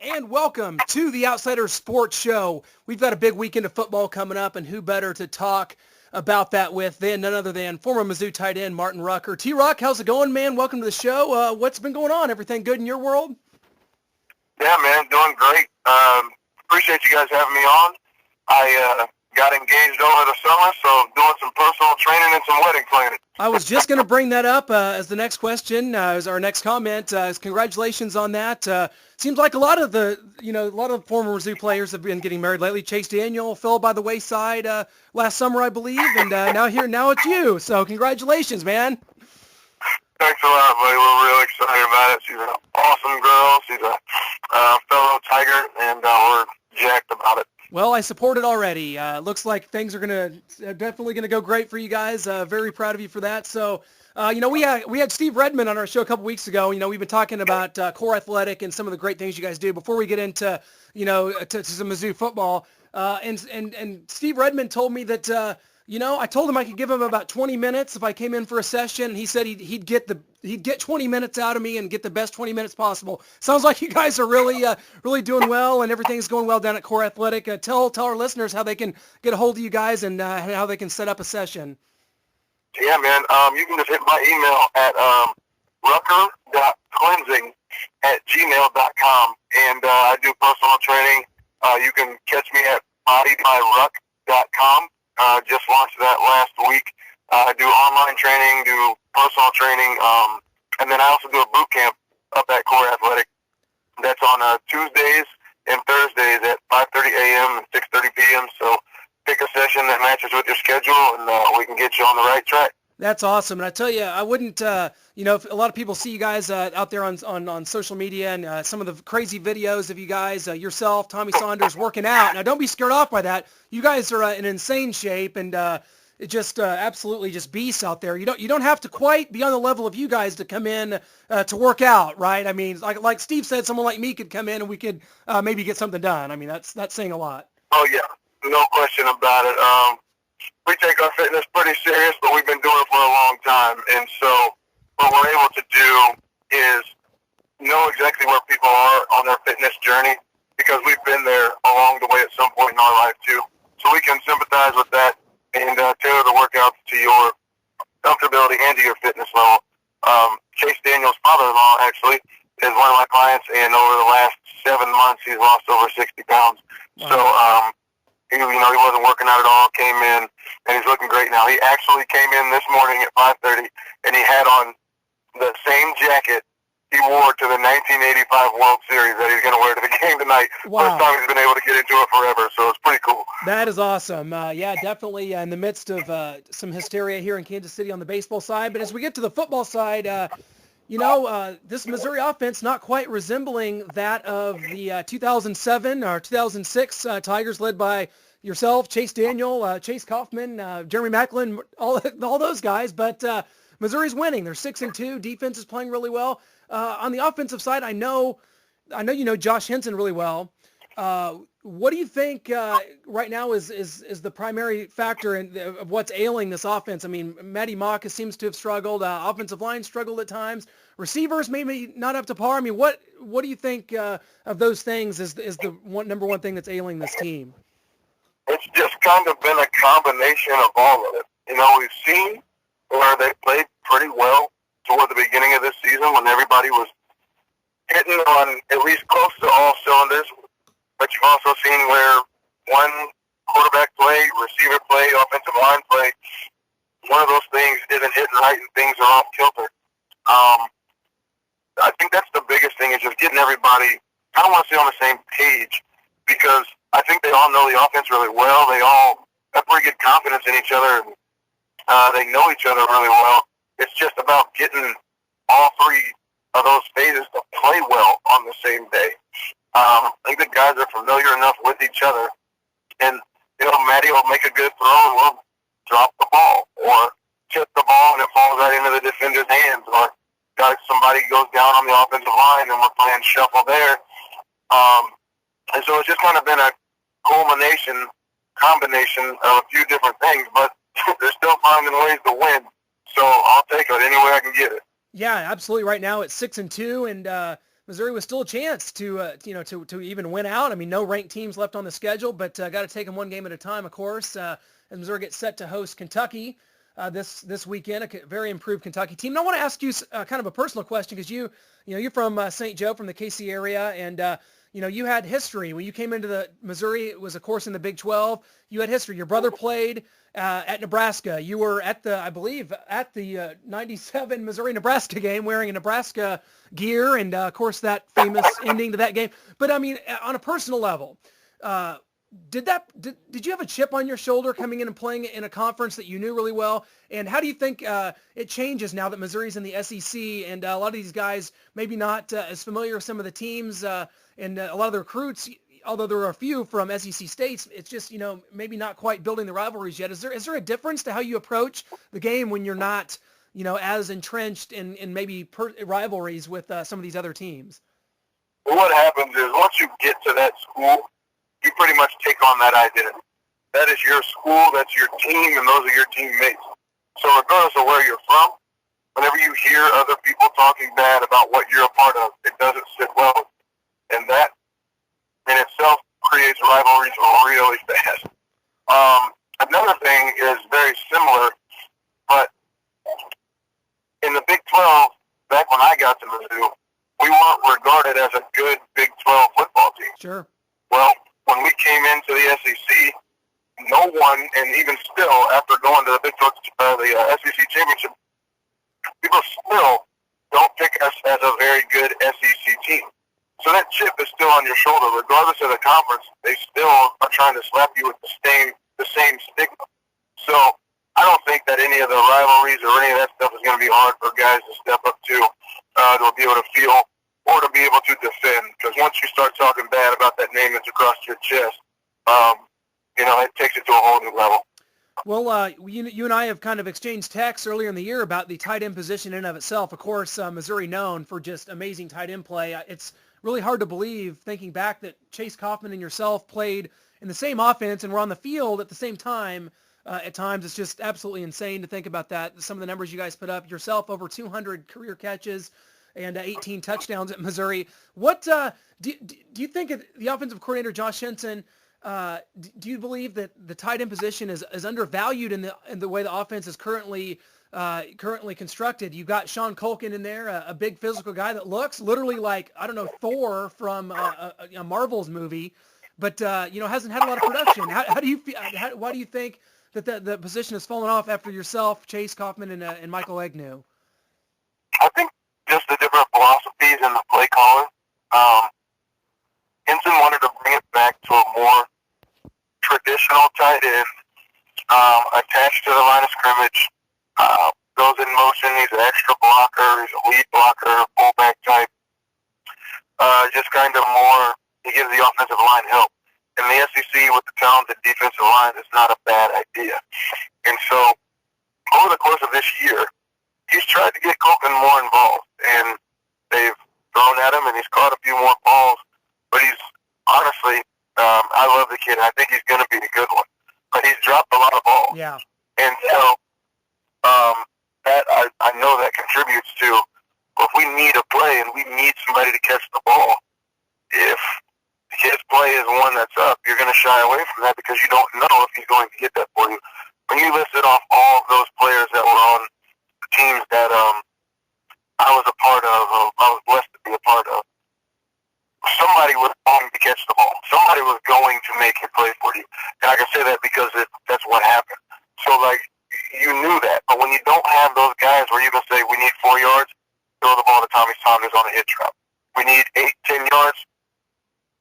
And welcome to the Outsider Sports Show. We've got a big weekend of football coming up, and who better to talk about that with than none other than former Mizzou tight end Martin Rucker. T-Ruck, how's it going, man? Welcome to the show. What's been going on? Everything good in your world? Yeah, man, doing great. Appreciate you guys having me on. I got engaged over the summer, so doing some personal training and some wedding planning. I was just going to bring that up as the next question, as our next comment. Congratulations on that. Seems like a lot of the former Mizzou players have been getting married lately. Chase Daniel fell by the wayside last summer, I believe, and now it's you. So congratulations, man. Thanks a lot, buddy. We're real excited about it. She's an awesome girl. She's a fellow Tiger, and we're jacked about it. Well, I support it already. Looks like things are definitely gonna go great for you guys. Very proud of you for that. So, we had Steve Redmond on our show a couple weeks ago. We've been talking about core athletic and some of the great things you guys do. Before we get into to some Mizzou football, and Steve Redmond told me that I told him I could give him about 20 minutes if I came in for a session, and he said he'd get 20 minutes out of me and get the best 20 minutes possible. Sounds like you guys are really doing well, and everything's going well down at Core Athletic. Tell our listeners how they can get a hold of you guys and how they can set up a session. Yeah, man. You can just hit my email at rucker.cleansing@gmail.com, and I do personal training. You can catch me at bodybyruck.com. Just launched that last week. I do online training, do personal training, and then I also do a boot camp up at Core Athletic. That's on Tuesdays and Thursdays at 5:30 a.m. and 6:30 p.m. So pick a session that matches with your schedule, and we can get you on the right track. That's awesome. And I tell you, I wouldn't, if a lot of people see you guys out there on social media and some of the crazy videos of you guys, yourself, Tommy Saunders, working out. Now, don't be scared off by that. You guys are in insane shape, and it just absolutely just beasts out there. You don't have to quite be on the level of you guys to come in to work out, right? I mean, like Steve said, someone like me could come in and we could maybe get something done. I mean, that's saying a lot. Oh, yeah. No question about it. We take our fitness pretty serious, but we've been doing it for a long time. And so what we're able to do is know exactly where people are on their fitness journey because we've been there along the way at some point in our life, too. So we can sympathize with that and tailor the workouts to your comfortability and to your fitness level. Chase Daniel's father-in-law, actually, is one of my clients, and over the last 7 months, he's lost over 60 pounds. Wow. So, he wasn't working out at all, came in, and he's looking great now. He actually came in this morning at 5:30, and he had on the same jacket he wore to the 1985 World Series that he's going to wear to the game tonight. Wow. First time he's been able to get into it forever, so it's pretty cool. That is awesome. Yeah, definitely in the midst of some hysteria here in Kansas City on the baseball side. But as we get to the football side, this Missouri offense not quite resembling that of the 2007 or 2006 Tigers led by yourself, Chase Daniel, Chase Kaufman, Jeremy Macklin, all those guys. But Missouri's winning. They're 6-2. Defense is playing really well. On the offensive side, I know you know Josh Henson really well. What do you think right now is the primary factor of what's ailing this offense? I mean, Matty Mock seems to have struggled. Offensive line struggled at times. Receivers maybe not up to par. I mean, what do you think of those things is the number one thing that's ailing this team? It's just kind of been a combination of all of it. We've seen where they played pretty well toward the beginning of this season when everybody was hitting on at least close to all cylinders. But you've also seen where one quarterback play, receiver play, offensive line play, one of those things isn't hitting right and things are off kilter. I think that's the biggest thing is just getting everybody, I don't want to say on the same page because I think they all know the offense really well. They all have pretty good confidence in each other. They know each other really well. It's just about getting all three of those phases to play well on the same day. I think the guys are familiar enough with each other. And, Matty will make a good throw and we'll drop the ball or tip the ball and it falls right into the defender's hands or somebody goes down on the offensive line and we're playing shuffle there. And so it's just kind of been a combination of a few different things, but they're still finding ways to win. So I'll take it any way I can get it. Yeah, absolutely. Right now it's 6-2, and Missouri was still a chance to to even win out. I mean, no ranked teams left on the schedule, but got to take them one game at a time, of course. As Missouri gets set to host Kentucky this weekend, a very improved Kentucky team. And I want to ask you kind of a personal question because you're from St. Joe, from the KC area, and you had history when you came into the Missouri. It was, of course, in the Big 12. You had history. Your brother played at Nebraska. You were I believe, at the 97 Missouri-Nebraska game wearing a Nebraska gear, and, of course, that famous ending to that game. But, I mean, on a personal level, did you have a chip on your shoulder coming in and playing in a conference that you knew really well? And how do you think it changes now that Missouri's in the SEC and a lot of these guys maybe not as familiar with some of the teams and a lot of the recruits, although there are a few from SEC states, it's just, maybe not quite building the rivalries yet. Is there a difference to how you approach the game when you're not, as entrenched in maybe rivalries with some of these other teams? Well, what happens is once you get to that school, you pretty much take on that identity. That is your school, that's your team, and those are your teammates. So regardless of where you're from, whenever you hear other people talking bad about what you're a part of, it doesn't sit well. And that in itself creates rivalries really fast. Another thing is very similar, but in the Big 12, back when I got to Mizzou, we weren't regarded as a good Big 12 football team. Sure. Well, when we came into the SEC, no one, and even still, after going to the Big 12, the SEC championship, people still don't pick us as a very good SEC team. So that chip is still on your shoulder, regardless of the conference. They still are trying to slap you with the same stigma. So I don't think that any of the rivalries or any of that stuff is going to be hard for guys to step up to be able to feel or to be able to defend. Because once you start talking bad about that name that's across your chest, it takes it to a whole new level. Well, you and I have kind of exchanged texts earlier in the year about the tight end position in and of itself. Of course, Missouri known for just amazing tight end play. It's really hard to believe, thinking back, that Chase Kaufman and yourself played in the same offense and were on the field at the same time. At times, it's just absolutely insane to think about that. Some of the numbers you guys put up, yourself over 200 career catches and 18 touchdowns at Missouri. What do you think of the offensive coordinator, Josh Henson? Do you believe that the tight end position is undervalued in the way the offense is currently constructed? You've got Sean Culkin in there, a big physical guy that looks literally like, I don't know, Thor from a Marvel's movie, but hasn't had a lot of production. How do you feel? Why do you think that the position has fallen off after yourself, Chase Kaufman, and Michael Agnew? I think just the different philosophies in the play calling. Henson wanted to bring it back to a more traditional tight end, attached to the line of scrimmage, goes in motion. He's an extra blocker. He's a lead blocker, fullback type. Just kind of more, he gives the offensive line help. In the SEC with the talented defensive line, it's not a bad idea. And so over the course of this year, he's tried to get Colton more involved, and they've thrown at him, and he's caught a few more balls. But he's honestly, I love the kid. I think he's going to be a good one. But he's dropped a lot of balls. Yeah. And so that I know that contributes to, if we need a play and we need somebody to catch the ball, if his play is one that's up, you're going to shy away from that because you don't know if he's going to get that for you. When you listed off all of those players that were on the teams that I was a part of, I was blessed to be a part of, somebody was going to catch the ball. Somebody was going to make a play for you. And I can say that because that's what happened. So, you knew that. But when you don't have those guys where you can say, we need 4 yards, throw the ball to Tommy Saunders on a hitch route. We need 8, 10 yards,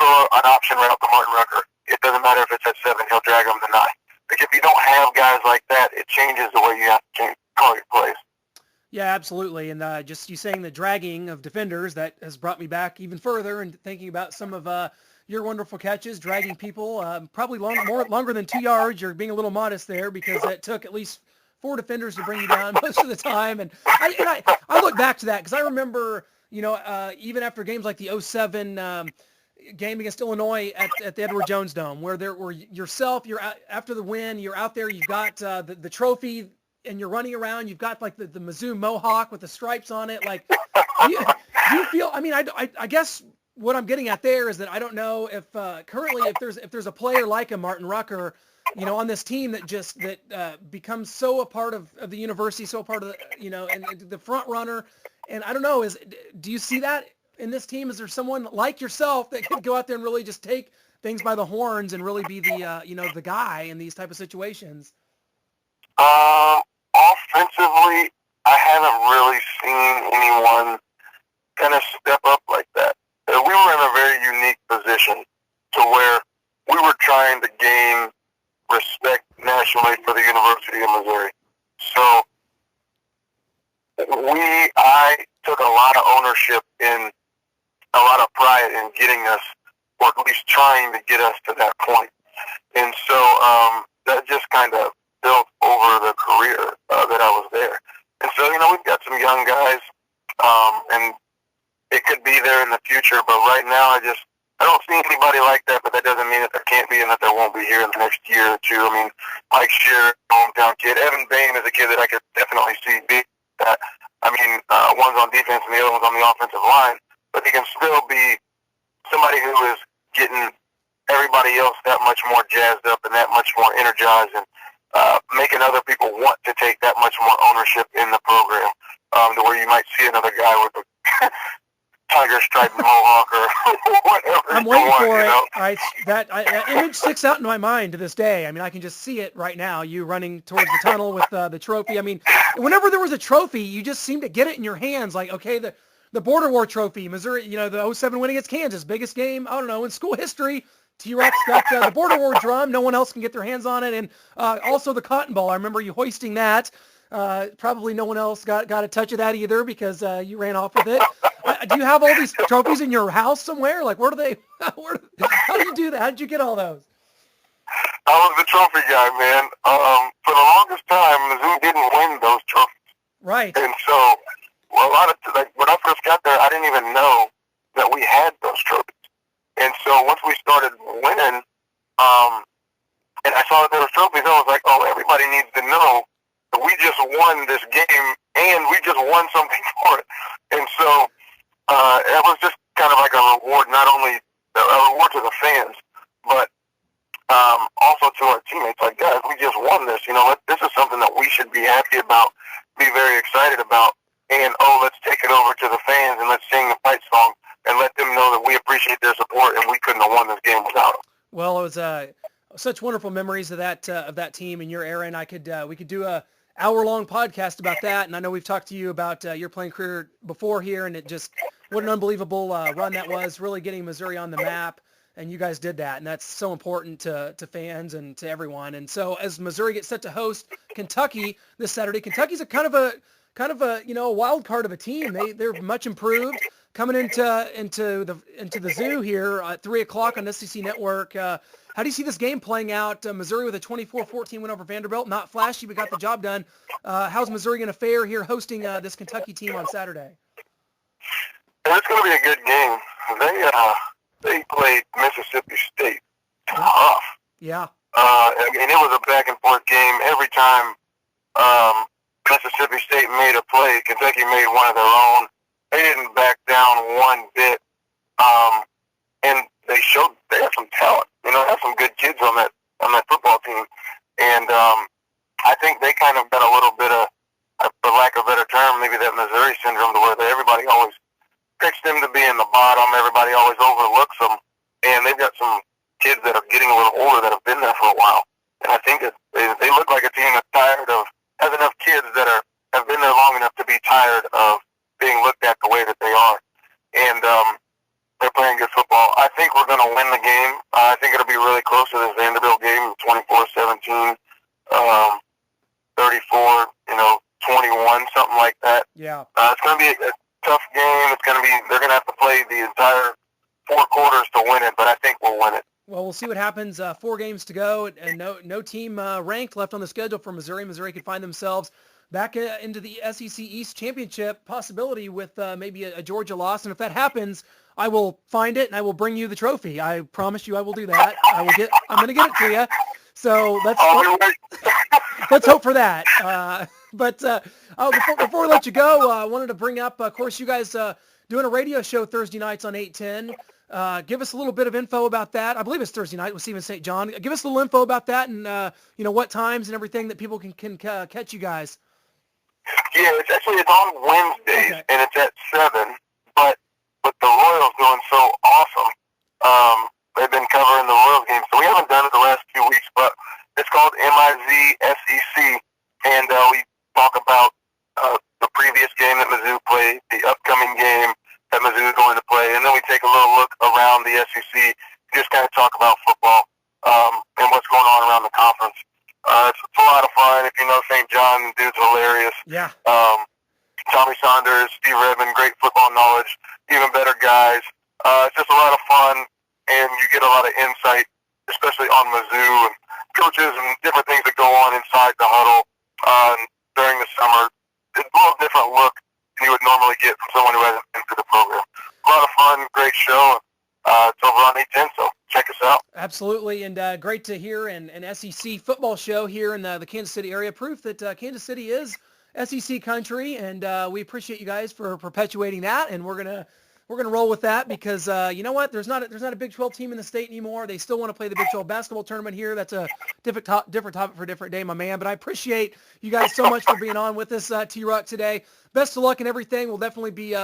throw an option route to Martin Rucker. It doesn't matter if it's at 7, he'll drag them to 9. If you don't have guys like that, it changes the way you have to call your plays. Yeah, absolutely. And just you saying the dragging of defenders, that has brought me back even further and thinking about some of your wonderful catches, dragging people probably longer than 2 yards. You're being a little modest there because it took at least 4 defenders to bring you down most of the time. And I look back to that because I remember, even after games like the 2007 game against Illinois at the Edward Jones Dome, where there were yourself, you're out, after the win, you're out there, you've got the trophy, and you're running around. You've got the Mizzou Mohawk with the stripes on it. Do you feel? I mean, I guess what I'm getting at there is that I don't know if currently if there's a player like a Martin Rucker, on this team that becomes so a part of the university, so a part of and the front runner, and I don't know, do you see that in this team? Is there someone like yourself that could go out there and really just take things by the horns and really be the the guy in these type of situations? Offensively, I haven't really seen anyone kind of step up like that. We were in a very unique position to where we were trying to gain respect nationally for the University of Missouri. So I took a lot of ownership in a lot of pride in getting us, or at least trying to get us to that point. And so that just kind of built over the career that I was there. And so, we've got some young guys, and it could be there in the future, but right now I don't see anybody like that, but that doesn't mean that there can't be and that there won't be here in the next year or two. I mean, Mike Shear, hometown kid. Evan Bain is a kid that I could definitely see be that. I mean, one's on defense and the other one's on the offensive line, but he can still be somebody who is getting everybody else that much more jazzed up and that much more energized and making other people want to take that much more ownership in the program, to where you might see another guy with a tiger stripe mohawk or whatever. I'm waiting for it. That image sticks out in my mind to this day. I mean, I can just see it right now. You running towards the tunnel with the trophy. I mean, whenever there was a trophy, you just seem to get it in your hands. Like, okay, the Border War trophy, Missouri, the 07 win against Kansas, biggest game, I don't know, in school history. T-Ruck's got the Border War drum. No one else can get their hands on it. And also the Cotton Ball. I remember you hoisting that. Probably no one else got a touch of that either because you ran off with it. Do you have all these trophies in your house somewhere? Like, where do they? How do you do that? How did you get all those? I was the trophy guy, man. For the longest time, Mizzou didn't win those trophies. Right. And so, a lot of when I first got there, I didn't even know that we had those trophies. And so once we started winning, and I saw that there were trophies, I was like, oh, everybody needs to know that we just won this game and we just won something for it. And so it was just kind of like a reward, not only a reward to the fans, but also to our teammates. Like, guys, we just won this. This is something that we should be happy about, be very excited about, and, let's take it over to the fans and let's sing the fight song and let them know that we appreciate their support and we couldn't have won this game without them. Well, it was such wonderful memories of that team in your era, and we could do a hour-long podcast about that. And I know we've talked to you about your playing career before here, and what an unbelievable run that was, really getting Missouri on the map. And you guys did that, and that's so important to fans and to everyone. And so as Missouri gets set to host Kentucky this Saturday, Kentucky's a kind of a a wild card of a team. They're much improved coming into the zoo here at 3:00 on SEC Network. How do you see this game playing out? Missouri with a 24-14 win over Vanderbilt. Not flashy, but got the job done. How's Missouri going to fare here hosting this Kentucky team on Saturday? It's going to be a good game. They played Mississippi State tough. Yeah. And it was a back and forth game. Every time Mississippi State made a play, Kentucky made one of their own. They didn't back down one bit. And they had some talent. They had some good kids on that football team. And I think they kind of got a little bit of, for lack of a better term, maybe that Missouri syndrome, to where everybody always picks them to be in the bottom. Everybody always overlooks them. And they've got some kids that are getting a little older that have been there for a while. And I think that they look like a team that's has enough kids that have been there long enough to be tired of being looked at the way that they are. And they're playing good football. I think we're going to win the game. I think it'll be really close to this Vanderbilt game, 24-17, 34, 21, something like that. Yeah. It's going to be a tough game. They're going to have to play the entire 4 quarters to win it, but I think we'll win it. Well, we'll see what happens. 4 games to go, and no team ranked left on the schedule for Missouri. Missouri could find themselves back into the SEC East Championship possibility with maybe a Georgia loss. And if that happens, I will find it and I will bring you the trophy. I promise you I will do that. I'm going to get it to you. So let's hope for that. But before we let you go, I wanted to bring up, of course, you guys doing a radio show Thursday nights on 810. Give us a little bit of info about that. I believe it's Thursday night with Stephen St. John. Give us a little info about that and, what times and everything that people can catch you guys. Yeah, it's on Wednesdays, okay. and it's at 7. But the Royals doing so awesome, they've been covering the Royals game. So we haven't done it the last few weeks, but it's called MIZSEC, and we talk about the previous game that Mizzou played, the upcoming game that Mizzou is going to play, and then we take a little look around the SEC, just kind of talk about football and what's going on around the conference. It's a lot of fun. If you know St. John, the dude's hilarious. Yeah. Tommy Saunders, Steve Redmond, great football knowledge, even better guys. It's just a lot of fun, and you get a lot of insight, especially on Mizzou and coaches and different things that go on inside the huddle during the summer. It's a little different look than you would normally get from someone who hasn't been through the program. A lot of fun, great show. It's over on 810, so check us out. Absolutely, and great to hear an SEC football show here in the Kansas City area. Proof that Kansas City is SEC country, and we appreciate you guys for perpetuating that, and we're gonna roll with that because you know what? There's not a Big 12 team in the state anymore. They still want to play the Big 12 basketball tournament here. That's a different topic for a different day, my man. But I appreciate you guys so much for being on with us, T-Ruck, today. Best of luck and everything. We'll definitely be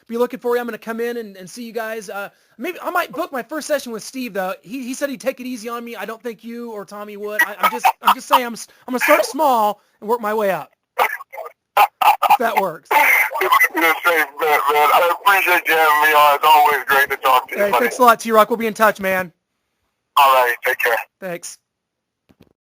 looking for you. I'm going to come in and see you guys. Maybe I might book my first session with Steve though. He said he'd take it easy on me. I don't think you or Tommy would. I'm just saying I'm going to start small and work my way up. If that works. I appreciate you having me on. It's always great to talk to you. Hey, thanks a lot, T-Ruck. We'll be in touch, man. All right. Take care. Thanks.